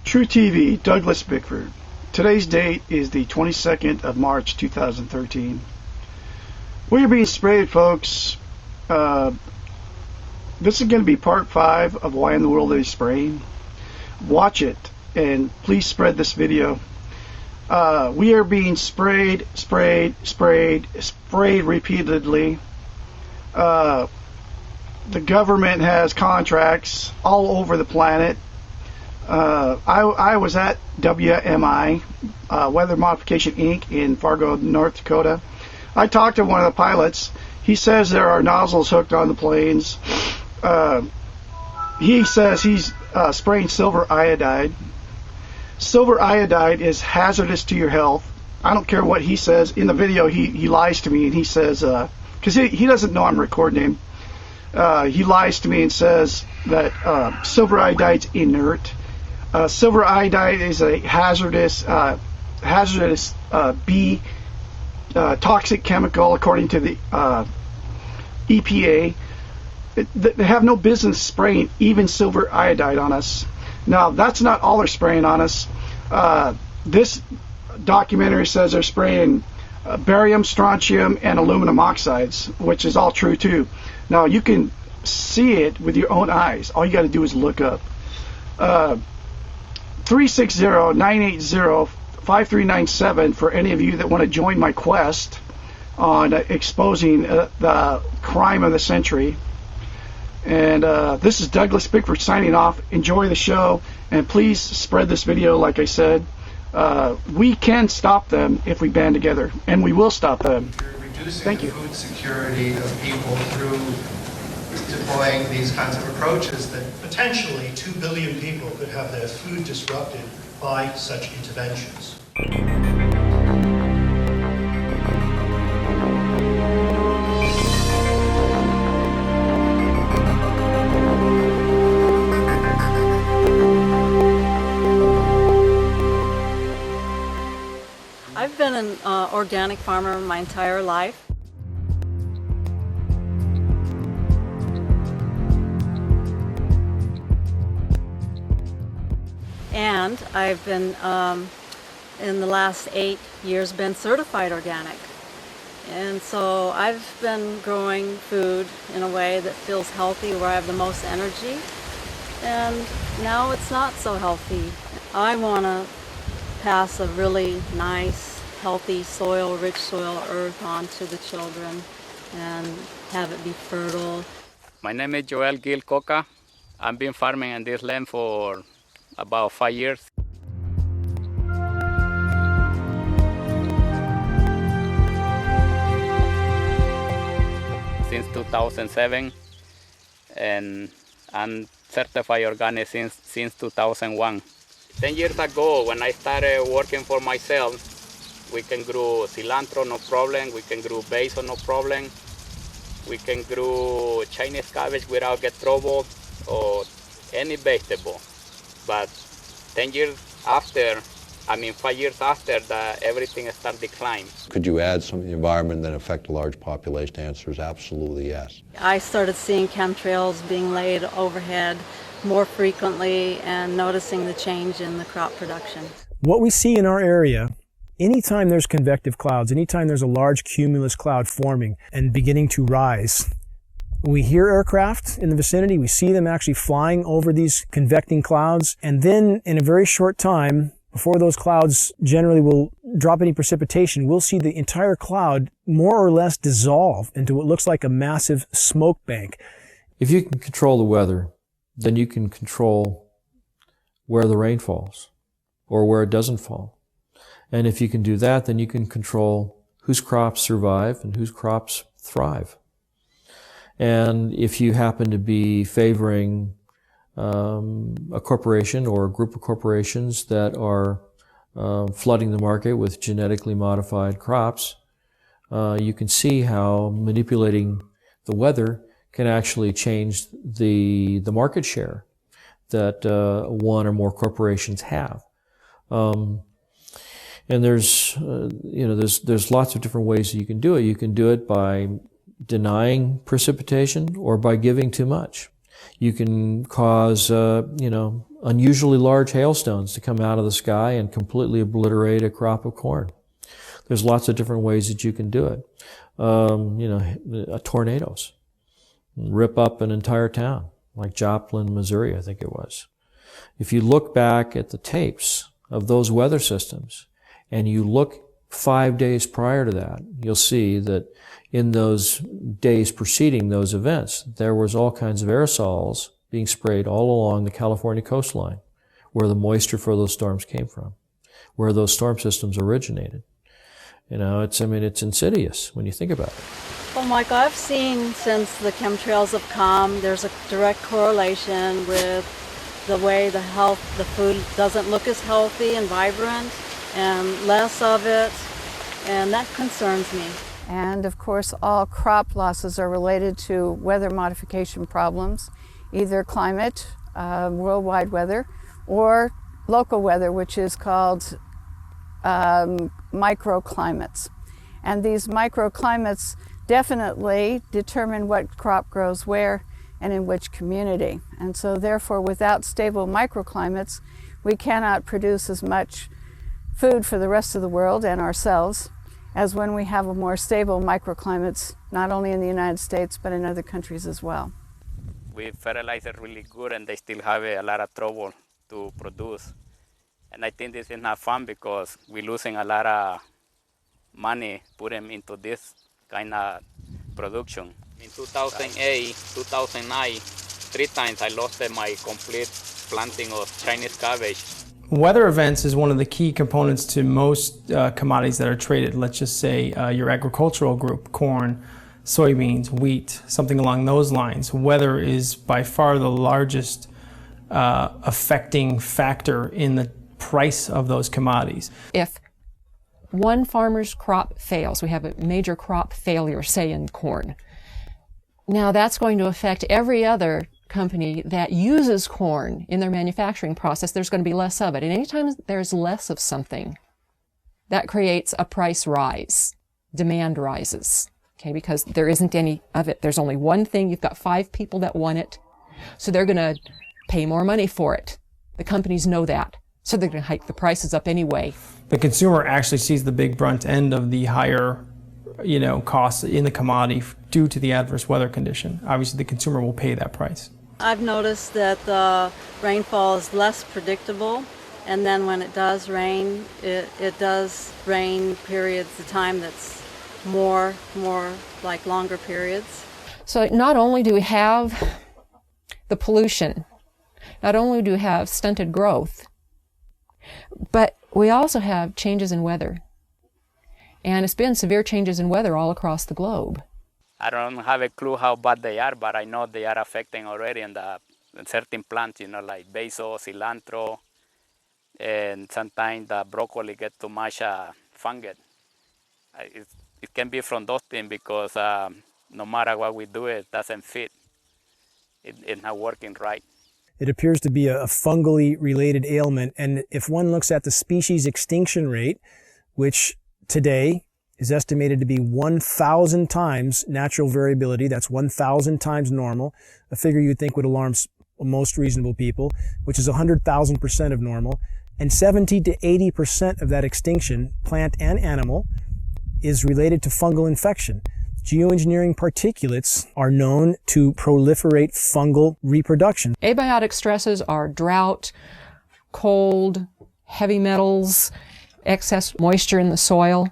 True TV, Douglas Bickford. Today's date is the 22nd of March 2013. We are being sprayed, folks. This is going to be part 5 of Why in the World Are They Spraying? Watch it and please spread this video. We are being sprayed repeatedly. The government has contracts all over the planet. I was at WMI, Weather Modification Inc. in Fargo, North Dakota. I talked to one of the pilots. He says there are nozzles hooked on the planes. He says he's spraying silver iodide. Silver iodide is hazardous to your health. I don't care what he says. In the video, he lies to me, and he says, because he doesn't know I'm recording him. He lies to me and says that silver iodide's inert. Silver iodide is a hazardous toxic chemical, according to the EPA. They have no business spraying even silver iodide on us. Now, that's not all they're spraying on us. This documentary says they're spraying barium, strontium, and aluminum oxides, which is all true too. Now, you can see it with your own eyes. All you got to do is look up. 360-980-5397 for any of you that want to join my quest on exposing the crime of the century. And this is Douglas Bickford signing off. Enjoy the show, and please spread this video. Like I said, we can stop them if we band together, and we will stop them. Thank you. Food security of people through deploying these kinds of approaches that potentially 2 billion people could have their food disrupted by such interventions. I've been an organic farmer my entire life. And I've been, in the last 8 years, been certified organic. And so I've been growing food in a way that feels healthy, where I have the most energy. And now it's not so healthy. I want to pass a really nice, healthy soil, rich soil, earth on to the children and have it be fertile. My name is Joel Gil Coca. I've been farming in this land for about 5 years. Since 2007, and I'm certified organic since 2001. 10 years ago, when I started working for myself, we can grow cilantro, no problem. We can grow basil, no problem. We can grow Chinese cabbage without get trouble, or any vegetable. But 10 years after, 5 years after, that everything started decline. Could you add some of the environment that affect a large population? The answer is absolutely yes. I started seeing chemtrails being laid overhead more frequently and noticing the change in the crop production. What we see in our area, anytime there's convective clouds, anytime there's a large cumulus cloud forming and beginning to rise, we hear aircraft in the vicinity, we see them actually flying over these convecting clouds, and then in a very short time, before those clouds generally will drop any precipitation, we'll see the entire cloud more or less dissolve into what looks like a massive smoke bank. If you can control the weather, then you can control where the rain falls or where it doesn't fall. And if you can do that, then you can control whose crops survive and whose crops thrive. And if you happen to be favoring a corporation or a group of corporations that are flooding the market with genetically modified crops, you can see how manipulating the weather can actually change the market share that one or more corporations have. And there's lots of different ways that you can do it. You can do it by denying precipitation or by giving too much. You can cause, unusually large hailstones to come out of the sky and completely obliterate a crop of corn. There's lots of different ways that you can do it. Tornadoes rip up an entire town, like Joplin, Missouri, I think it was. If you look back at the tapes of those weather systems and you look 5 days prior to that, you'll see that in those days preceding those events, there was all kinds of aerosols being sprayed all along the California coastline, where the moisture for those storms came from, where those storm systems originated. It's insidious when you think about it. Well, Mike, I've seen since the chemtrails have come, there's a direct correlation with the way the food doesn't look as healthy and vibrant, and less of it, and that concerns me. And of course, all crop losses are related to weather modification problems, either climate, worldwide weather, or local weather, which is called microclimates. And these microclimates definitely determine what crop grows where and in which community. And so therefore, without stable microclimates, we cannot produce as much food for the rest of the world and ourselves as when we have a more stable microclimates, not only in the United States, but in other countries as well. We fertilize it really good and they still have a lot of trouble to produce. And I think this is not fun because we're losing a lot of money putting into this kind of production. In 2008, 2009, 3 times I lost my complete planting of Chinese cabbage. Weather events is one of the key components to most commodities that are traded. Let's just say your agricultural group, corn, soybeans, wheat, something along those lines. Weather is by far the largest affecting factor in the price of those commodities. If one farmer's crop fails, we have a major crop failure, say in corn, now that's going to affect every other company that uses corn in their manufacturing process. There's going to be less of it. And anytime there's less of something, that creates a price rise. Demand rises, okay, because there isn't any of it. There's only one thing. You've got 5 people that want it, so they're going to pay more money for it. The companies know that, so they're going to hike the prices up anyway. The consumer actually sees the big brunt end of the higher costs in the commodity due to the adverse weather condition. Obviously, the consumer will pay that price. I've noticed that the rainfall is less predictable, and then when it does rain, it does rain periods of time that's more like longer periods. So not only do we have the pollution, not only do we have stunted growth, but we also have changes in weather. And it's been severe changes in weather all across the globe. I don't have a clue how bad they are, but I know they are affecting already in certain plants, like basil, cilantro, and sometimes the broccoli get too much fungus. It can be from those things because no matter what we do, it doesn't fit. It's not working right. It appears to be a fungally related ailment, and if one looks at the species extinction rate, which today is estimated to be 1,000 times natural variability, that's 1,000 times normal, a figure you'd think would alarm most reasonable people, which is 100,000% of normal, and 70 to 80% of that extinction, plant and animal, is related to fungal infection. Geoengineering particulates are known to proliferate fungal reproduction. Abiotic stresses are drought, cold, heavy metals, excess moisture in the soil.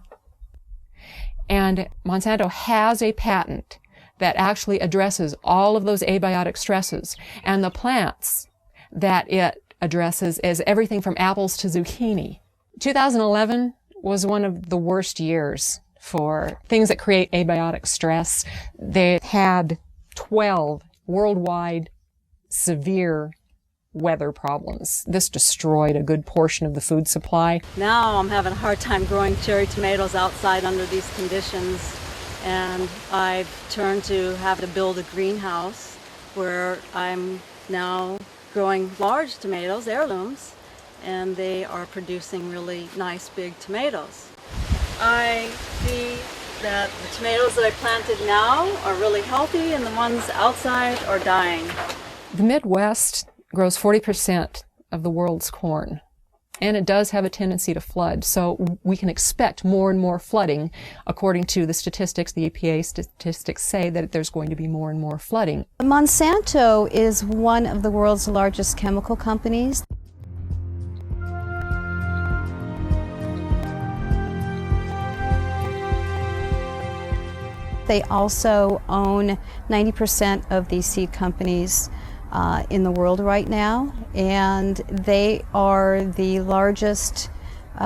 And Monsanto has a patent that actually addresses all of those abiotic stresses. And the plants that it addresses is everything from apples to zucchini. 2011 was one of the worst years for things that create abiotic stress. They had 12 worldwide severe weather problems. This destroyed a good portion of the food supply. Now I'm having a hard time growing cherry tomatoes outside under these conditions, and I've turned to have to build a greenhouse where I'm now growing large tomatoes, heirlooms, and they are producing really nice big tomatoes. I see that the tomatoes that I planted now are really healthy and the ones outside are dying. The Midwest grows 40% of the world's corn. And it does have a tendency to flood, so we can expect more and more flooding. According to the statistics, the EPA statistics say that there's going to be more and more flooding. Monsanto is one of the world's largest chemical companies. They also own 90% of the seed companies in the world right now, and they are the largest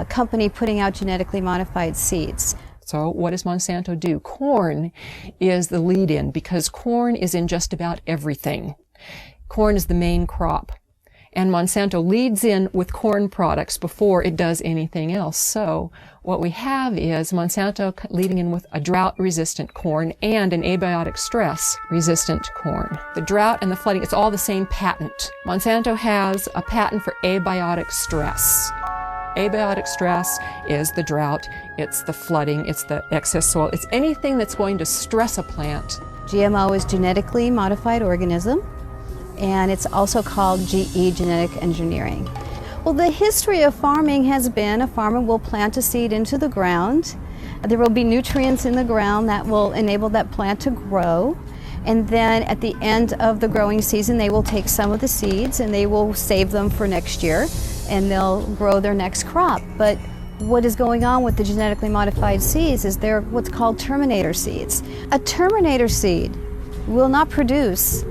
company putting out genetically modified seeds. So what does Monsanto do? Corn is the lead-in because corn is in just about everything. Corn is the main crop. And Monsanto leads in with corn products before it does anything else. So what we have is Monsanto leading in with a drought-resistant corn and an abiotic stress-resistant corn. The drought and the flooding, it's all the same patent. Monsanto has a patent for abiotic stress. Abiotic stress is the drought, it's the flooding, it's the excess soil, it's anything that's going to stress a plant. GMO is genetically modified organism, and it's also called GE, genetic engineering. Well, the history of farming has been a farmer will plant a seed into the ground. There will be nutrients in the ground that will enable that plant to grow. And then at the end of the growing season, they will take some of the seeds and they will save them for next year, and they'll grow their next crop. But what is going on with the genetically modified seeds is they're what's called terminator seeds. A terminator seed will not produce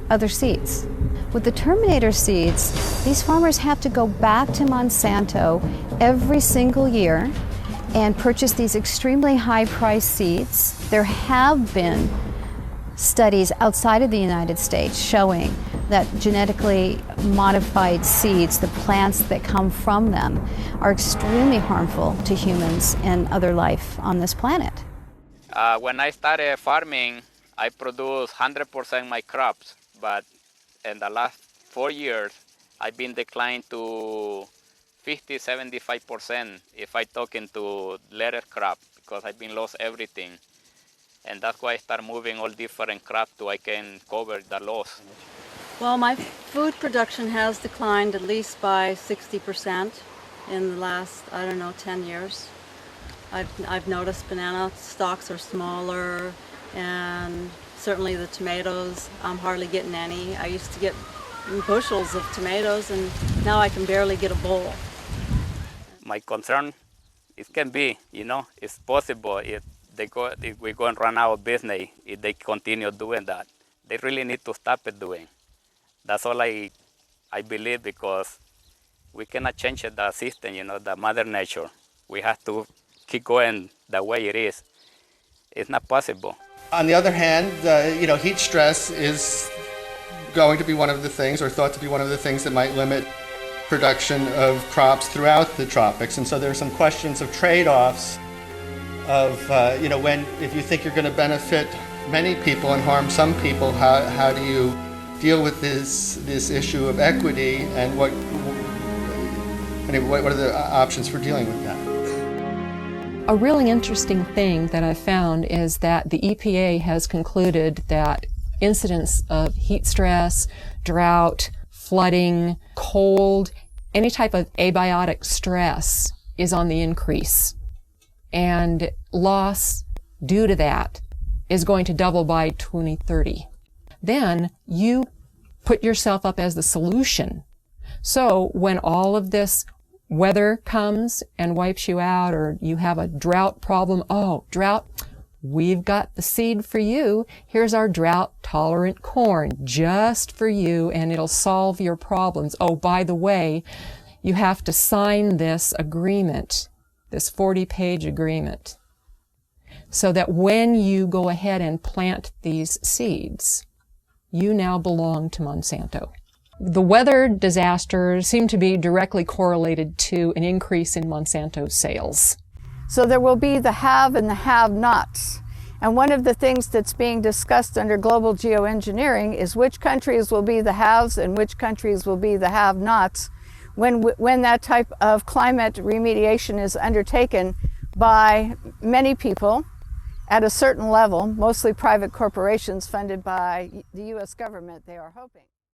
other seeds. With the terminator seeds, these farmers have to go back to Monsanto every single year and purchase these extremely high-priced seeds. There have been studies outside of the United States showing that genetically modified seeds, the plants that come from them, are extremely harmful to humans and other life on this planet. When I started farming, I produced 100% my crops, but in the last 4 years, I've been declined to 50-75% if I talk into lettuce crop, because I've been lost everything. And that's why I start moving all different crops so I can cover the loss. Well, my food production has declined at least by 60% in the last, 10 years. I've noticed banana stalks are smaller, and certainly the tomatoes, I'm hardly getting any. I used to get bushels of tomatoes, and now I can barely get a bowl. My concern, it can be, it's possible if we're going to run out of business if they continue doing that. They really need to stop it doing. That's all I believe, because we cannot change the system, the mother nature. We have to keep going the way it is. It's not possible. On the other hand, heat stress is going to be one of the things, or thought to be one of the things, that might limit production of crops throughout the tropics. And so there are some questions of trade-offs of, if you think you're going to benefit many people and harm some people, how do you deal with this issue of equity, and what are the options for dealing with that? A really interesting thing that I found is that the EPA has concluded that incidents of heat stress, drought, flooding, cold, any type of abiotic stress is on the increase. And loss due to that is going to double by 2030. Then you put yourself up as the solution. So when all of this weather comes and wipes you out, or you have a drought problem, drought, we've got the seed for you. Here's our drought-tolerant corn just for you, and it'll solve your problems. Oh, by the way, you have to sign this agreement, this 40-page agreement, so that when you go ahead and plant these seeds, you now belong to Monsanto. The weather disasters seem to be directly correlated to an increase in Monsanto sales. So there will be the have and the have-nots. And one of the things that's being discussed under global geoengineering is which countries will be the haves and which countries will be the have-nots when that type of climate remediation is undertaken by many people at a certain level, mostly private corporations funded by the U.S. government, they are hoping.